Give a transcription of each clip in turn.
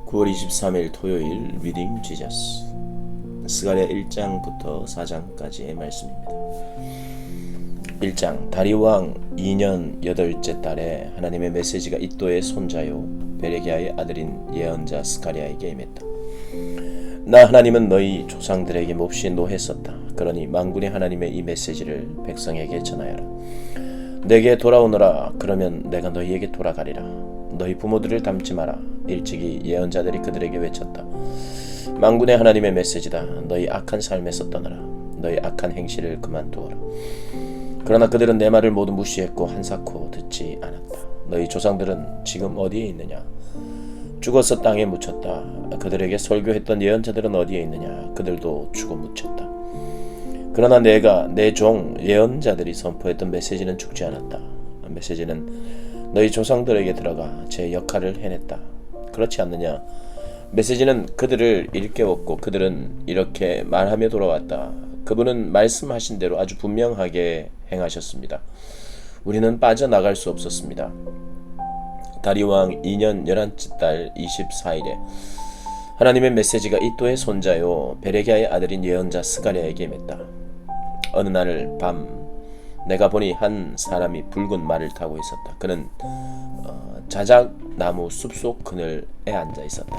9월 23일 토요일 리딩 지저스 스가랴 1장부터 4장까지의 말씀입니다. 1장 다리왕 2년 8째 달에 하나님의 메시지가 이또의 손자요 베레기야의 아들인 예언자 스가랴에게 임했다. 나 하나님은 너희 조상들에게 몹시 노했었다. 그러니 만군의 하나님의 이 메시지를 백성에게 전하여라. 내게 돌아오너라. 그러면 내가 너희에게 돌아가리라. 너희 부모들을 닮지 마라. 일찍이 예언자들이 그들에게 외쳤다. 만군의 하나님의 메시지다. 너희 악한 삶에서 떠나라. 너희 악한 행실을 그만두어라. 그러나 그들은 내 말을 모두 무시했고 한사코 듣지 않았다. 너희 조상들은 지금 어디에 있느냐? 죽어서 땅에 묻혔다. 그들에게 설교했던 예언자들은 어디에 있느냐? 그들도 죽어 묻혔다. 그러나 내가 내 종 예언자들이 선포했던 메시지는 죽지 않았다. 메시지는 너희 조상들에게 들어가 제 역할을 해냈다. 그렇지 않느냐? 메시지는 그들을 일깨웠고 그들은 이렇게 말하며 돌아왔다. 그분은 말씀하신 대로 아주 분명하게 행하셨습니다. 우리는 빠져나갈 수 없었습니다. 다리왕 2년 11째 달 24일에 하나님의 메시지가 이또의 손자요 베레기야의 아들인 예언자 스가랴에게 임했다. 어느 날 밤 내가 보니 한 사람이 붉은 말을 타고 있었다. 그는 자작나무 숲속 그늘에 앉아 있었다.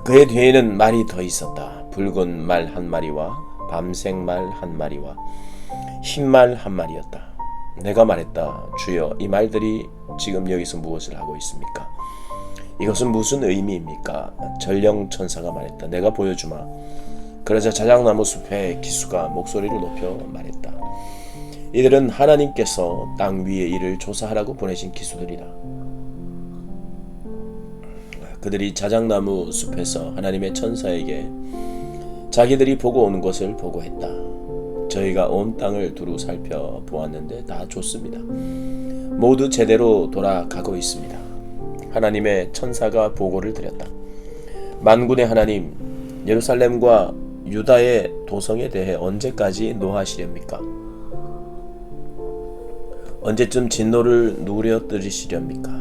그의 뒤에는 말이 더 있었다. 붉은 말 한 마리와 밤색 말 한 마리와 흰 말 한 마리였다. 내가 말했다. 주여, 이 말들이 지금 여기서 무엇을 하고 있습니까? 이것은 무슨 의미입니까? 전령천사가 말했다. 내가 보여주마. 그러자 자작나무 숲의 기수가 목소리를 높여 말했다. 이들은 하나님께서 땅 위의 일을 조사하라고 보내신 기수들이다. 그들이 자작나무 숲에서 하나님의 천사에게 자기들이 보고 오는 것을 보고했다. 저희가 온 땅을 두루 살펴보았는데 다 좋습니다. 모두 제대로 돌아가고 있습니다. 하나님의 천사가 보고를 드렸다. 만군의 하나님, 예루살렘과 유다의 도성에 대해 언제까지 노하시렵니까? 언제쯤 진노를 누려뜨리시렵니까?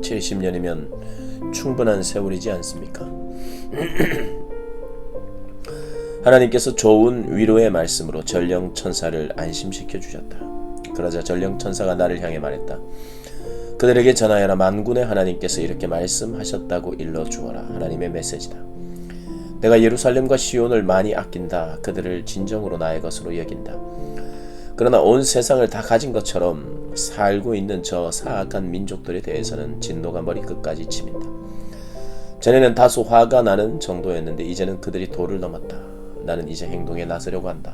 70년이면 충분한 세월이지 않습니까? 하나님께서 좋은 위로의 말씀으로 전령천사를 안심시켜 주셨다. 그러자 전령천사가 나를 향해 말했다. 그들에게 전하여라. 만군의 하나님께서 이렇게 말씀하셨다고 일러주어라. 하나님의 메시지다. 내가 예루살렘과 시온을 많이 아낀다. 그들을 진정으로 나의 것으로 여긴다. 그러나 온 세상을 다 가진 것처럼 살고 있는 저 사악한 민족들에 대해서는 진노가 머리끝까지 치민다. 전에는 다소 화가 나는 정도였는데 이제는 그들이 도를 넘었다. 나는 이제 행동에 나서려고 한다.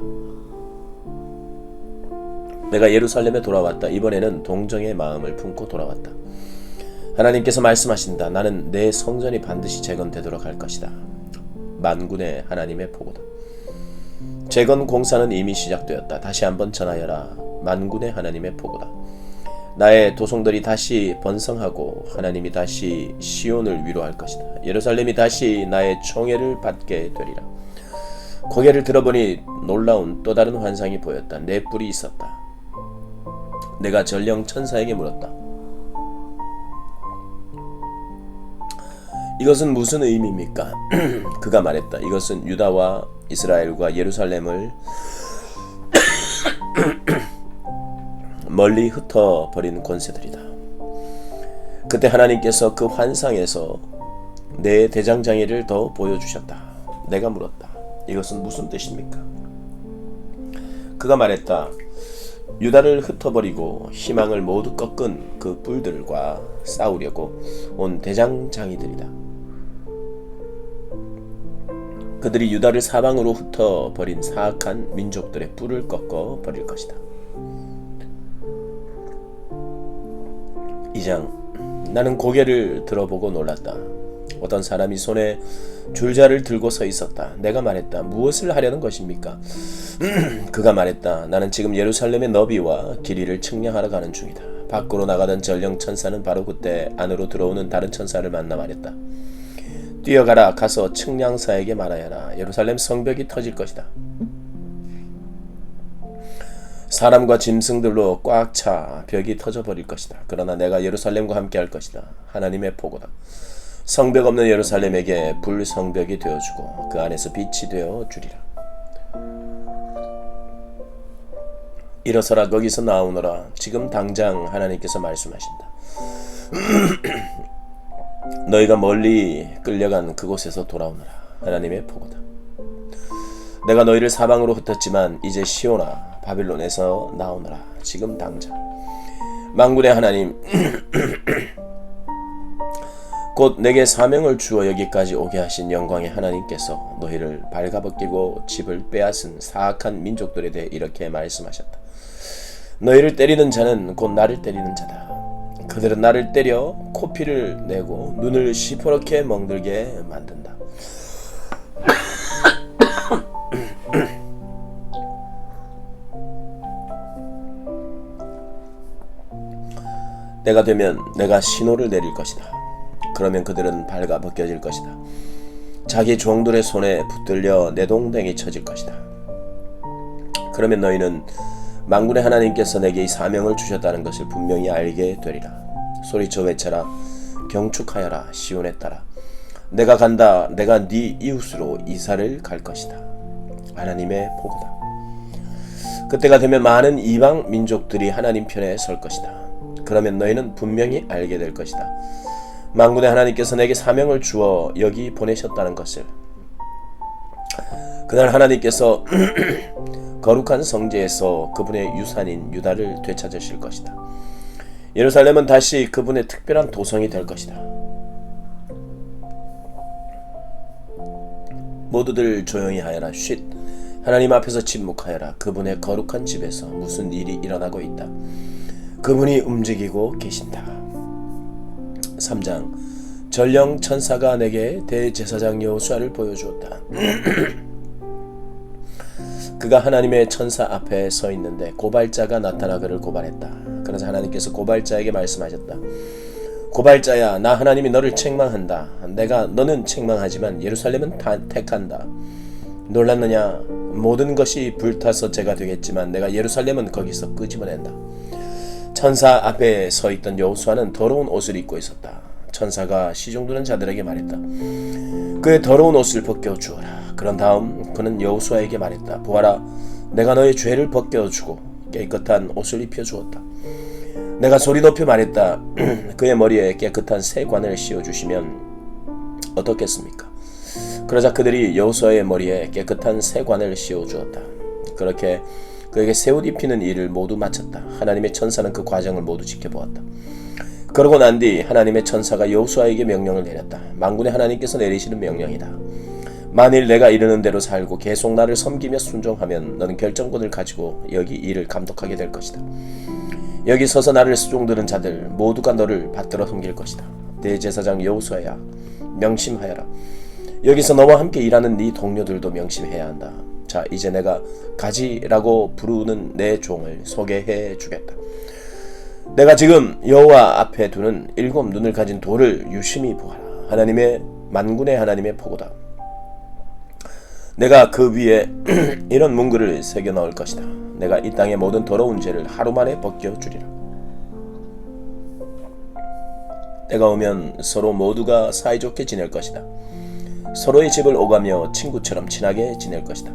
내가 예루살렘에 돌아왔다. 이번에는 동정의 마음을 품고 돌아왔다. 하나님께서 말씀하신다. 나는 내 성전이 반드시 재건되도록 할 것이다. 만군의 하나님의 보고다. 재건 공사는 이미 시작되었다. 다시 한번 전하여라. 만군의 하나님의 보고다. 나의 도성들이 다시 번성하고 하나님이 다시 시온을 위로할 것이다. 예루살렘이 다시 나의 총애를 받게 되리라. 고개를 들어보니 놀라운 또 다른 환상이 보였다. 네 뿔이 있었다. 내가 전령 천사에게 물었다. 이것은 무슨 의미입니까? 그가 말했다. 이것은 유다와 이스라엘과 예루살렘을 멀리 흩어버린 권세들이다. 그때 하나님께서 그 환상에서 내 대장장이를 더 보여주셨다. 내가 물었다. 이것은 무슨 뜻입니까? 그가 말했다. 유다를 흩어버리고 희망을 모두 꺾은 그 뿔들과 싸우려고 온 대장장이들이다. 그들이 유다를 사방으로 흩어버린 사악한 민족들의 뿔을 꺾어 버릴 것이다. 2장 나는 고개를 들어보고 놀랐다. 어떤 사람이 손에 줄자를 들고 서 있었다. 내가 말했다. 무엇을 하려는 것입니까? 그가 말했다. 나는 지금 예루살렘의 너비와 길이를 측량하러 가는 중이다. 밖으로 나가던 전령 천사는 바로 그때 안으로 들어오는 다른 천사를 만나 말했다. 뛰어가라. 가서 측량사에게 말하여라. 예루살렘 성벽이 터질 것이다. 사람과 짐승들로 꽉 차 벽이 터져버릴 것이다. 그러나 내가 예루살렘과 함께 할 것이다. 하나님의 보고다. 성벽 없는 예루살렘에게 불성벽이 되어주고 그 안에서 빛이 되어 주리라. 일어서라 거기서 나오너라. 지금 당장 하나님께서 말씀하신다. 너희가 멀리 끌려간 그곳에서 돌아오너라. 하나님의 보고다. 내가 너희를 사방으로 흩었지만 이제 시온아 바빌론에서 나오너라. 지금 당장. 만군의 하나님 곧 내게 사명을 주어 여기까지 오게 하신 영광의 하나님께서 너희를 발가벗기고 집을 빼앗은 사악한 민족들에 대해 이렇게 말씀하셨다. 너희를 때리는 자는 곧 나를 때리는 자다. 그들은 나를 때려 코피를 내고 눈을 시퍼렇게 멍들게 만든다. 때가 되면 내가 신호를 내릴 것이다. 그러면 그들은 발가벗겨질 것이다. 자기 종들의 손에 붙들려 내동댕이 쳐질 것이다. 그러면 너희는 만군의 하나님께서 내게 이 사명을 주셨다는 것을 분명히 알게 되리라. 소리쳐 외쳐라. 경축하여라. 시온에 따라. 내가 간다. 내가 네 이웃으로 이사를 갈 것이다. 하나님의 보고다. 그때가 되면 많은 이방 민족들이 하나님 편에 설 것이다. 그러면 너희는 분명히 알게 될 것이다. 만군의 하나님께서 내게 사명을 주어 여기 보내셨다는 것을. 그날 하나님께서 거룩한 성지에서 그분의 유산인 유다를 되찾으실 것이다. 예루살렘은 다시 그분의 특별한 도성이 될 것이다. 모두들 조용히 하여라. 쉿. 하나님 앞에서 침묵하여라. 그분의 거룩한 집에서 무슨 일이 일어나고 있다. 그분이 움직이고 계신다. 3장. 전령 천사가 내게 대제사장 여호수아를 보여주었다. 그가 하나님의 천사 앞에 서 있는데 고발자가 나타나 그를 고발했다. 그러자 하나님께서 고발자에게 말씀하셨다. 고발자야, 나 하나님이 너를 책망한다. 너는 책망하지만 예루살렘은 택한다. 놀랐느냐? 모든 것이 불타서 죄가 되겠지만 내가 예루살렘은 거기서 끄집어낸다. 천사 앞에 서 있던 여호수아는 더러운 옷을 입고 있었다. 천사가 시중드는 자들에게 말했다. 그의 더러운 옷을 벗겨주어라. 그런 다음 그는 여호수아에게 말했다. 보아라, 내가 너의 죄를 벗겨주고 깨끗한 옷을 입혀주었다. 내가 소리 높여 말했다. 그의 머리에 깨끗한 새 관을 씌워주시면 어떻겠습니까? 그러자 그들이 여호수아의 머리에 깨끗한 새 관을 씌워주었다. 그렇게 그에게 새 옷 입히는 일을 모두 마쳤다. 하나님의 천사는 그 과정을 모두 지켜보았다. 그러고 난 뒤 하나님의 천사가 여호수아에게 명령을 내렸다. 만군의 하나님께서 내리시는 명령이다. 만일 내가 이르는 대로 살고 계속 나를 섬기며 순종하면 너는 결정권을 가지고 여기 일을 감독하게 될 것이다. 여기 서서 나를 수종드는 자들 모두가 너를 받들어 섬길 것이다. 대제사장 여호수아야, 명심하여라. 여기서 너와 함께 일하는 네 동료들도 명심해야 한다. 자, 이제 내가 가지라고 부르는 내 종을 소개해 주겠다. 내가 지금 여호와 앞에 두는 7 눈을 가진 돌을 유심히 보아라. 하나님의 만군의 하나님의 보고다. 내가 그 위에 이런 문구를 새겨 넣을 것이다. 내가 이 땅의 모든 더러운 죄를 하루 만에 벗겨주리라. 때가 오면 서로 모두가 사이좋게 지낼 것이다. 서로의 집을 오가며 친구처럼 친하게 지낼 것이다.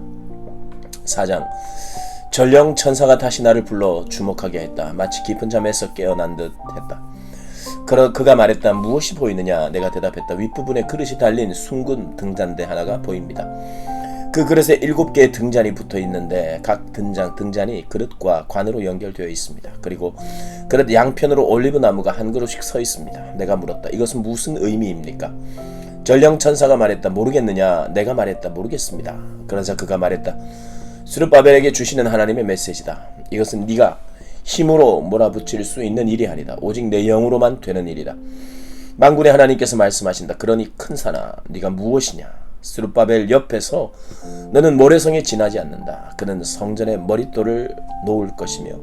4장. 전령 천사가 다시 나를 불러 주목하게 했다. 마치 깊은 잠에서 깨어난 듯 했다. 그가 말했다. 무엇이 보이느냐? 내가 대답했다. 윗부분에 그릇이 달린 숭근 등잔대 하나가 보입니다. 그 그릇에 7개의 등잔이 붙어 있는데 각 등잔이 그릇과 관으로 연결되어 있습니다. 그리고 그릇 양편으로 올리브 나무가 한 그루씩 서 있습니다. 내가 물었다. 이것은 무슨 의미입니까? 전령 천사가 말했다. 모르겠느냐? 내가 말했다. 모르겠습니다. 그러자 그가 말했다. 스룹바벨에게 주시는 하나님의 메시지다. 이것은 네가 힘으로 몰아붙일 수 있는 일이 아니다. 오직 내 영으로만 되는 일이다. 만군의 하나님께서 말씀하신다. 그러니 큰 산아, 네가 무엇이냐? 스룹바벨 옆에서 너는 모래성에 지나지 않는다. 그는 성전에 머릿돌을 놓을 것이며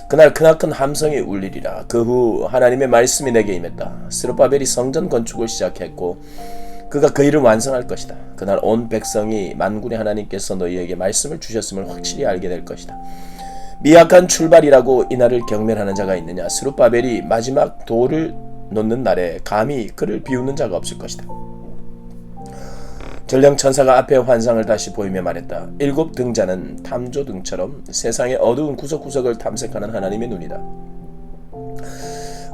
그날 크나큰 함성이 울리리라. 그 후 하나님의 말씀이 내게 임했다. 스룹바벨이 성전 건축을 시작했고 그가 그 일을 완성할 것이다. 그날 온 백성이 만군의 하나님께서 너희에게 말씀을 주셨음을 확실히 알게 될 것이다. 미약한 출발이라고 이날을 경멸하는 자가 있느냐? 스룹바벨이 마지막 돌을 놓는 날에 감히 그를 비웃는 자가 없을 것이다. 전령천사가 앞에 환상을 다시 보이며 말했다. 7 등잔은 탐조등처럼 세상의 어두운 구석구석을 탐색하는 하나님의 눈이다.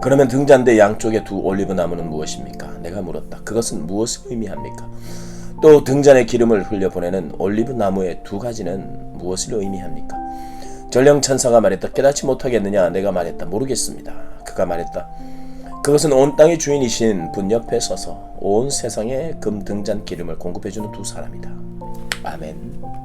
그러면 등잔대 양쪽에 두 올리브 나무는 무엇입니까? 내가 물었다. 그것은 무엇을 의미합니까? 또 등잔에 기름을 흘려보내는 올리브 나무의 2가지는 무엇을 의미합니까? 전령천사가 말했다. 깨닫지 못하겠느냐? 내가 말했다. 모르겠습니다. 그가 말했다. 그것은 온 땅의 주인이신 분 옆에 서서 온 세상에 금 등잔 기름을 공급해주는 2 사람이다. 아멘.